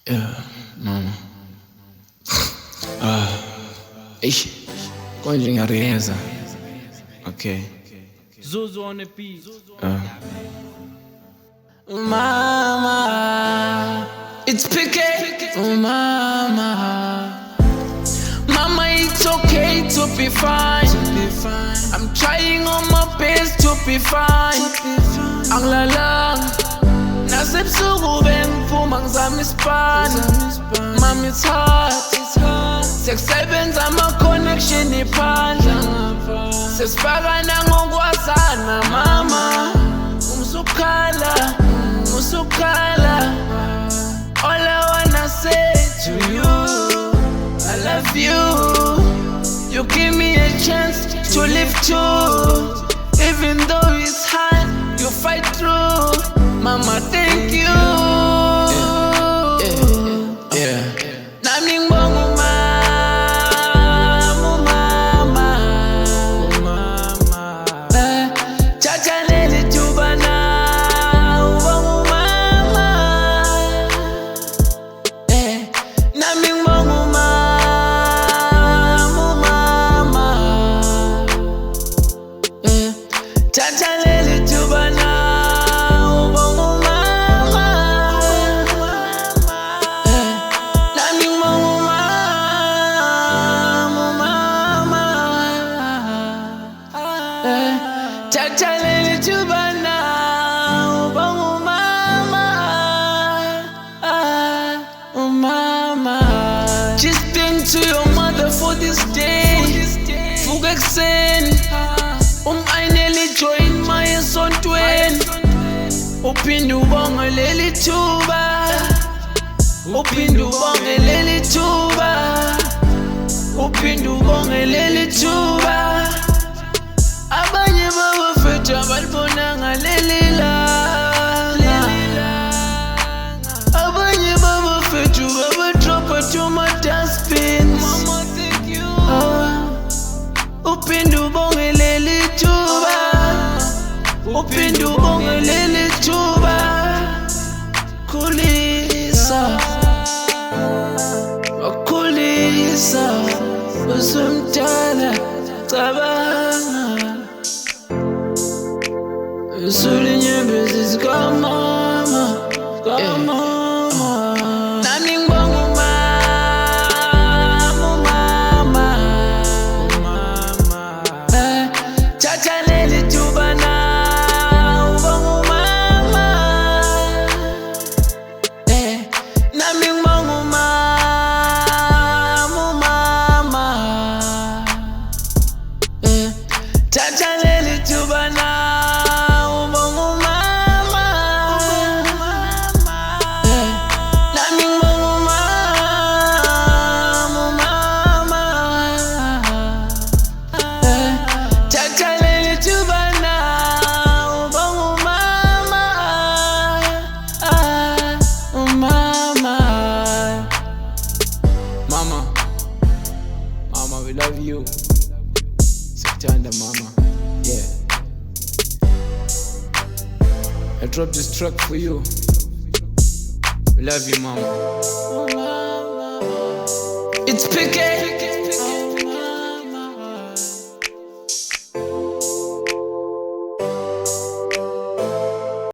Yeah, mama. Ich konje ngiyariyeza. Okay. Zuzu on the beat. Mama, it's PK. Mama, it's okay to be fine. I'm trying on my best to be fine. Anglalang, nasebsuku bengifuma ngizama isipani. Mama, it's hard. Sekusebenza ama-connection iphandla. Sesifakana ngokwazana mama. Usukhala. All I wanna say to you, I love you. You give me a chance to live too. Even though it's hard, you fight through. Mama, thank you. Nami ngibonga umama. Chacha leli thuba na ubonga umama. Nami ngibonga umama. Chacha leli thuba na ubonga umama. Nami ngibonga umama. Chacha leli thuba na ubonga umama. Just thank to your mother for this day. Vuka ekuseni umayineli join my esontweni. Uphinde ubonge leli thuba. Uphinde ubonge leli thuba. Uphinde ubonge leli thuba. Abanye babafethu abalibonanga leli langa. Abanye babafethu babadropa to my dustbins. Mama, thank you. Uphinde ubonge leli thuba. Uphinde ubonge leli thuba. Khulisa usumdala cabanga. Usulinyembezi zikamama. Nami ngibonga umama. Chacha leli thuba na ubonga umama. Nami ngibonga umama. Chacha leli thuba na ubonga umama. Nami ngibonga umama. Chacha leli thuba na ubonga umama. Mama, we love you. Sikuthanda mama. Yeah. I dropped this track for you. We love you, mama. It's PK.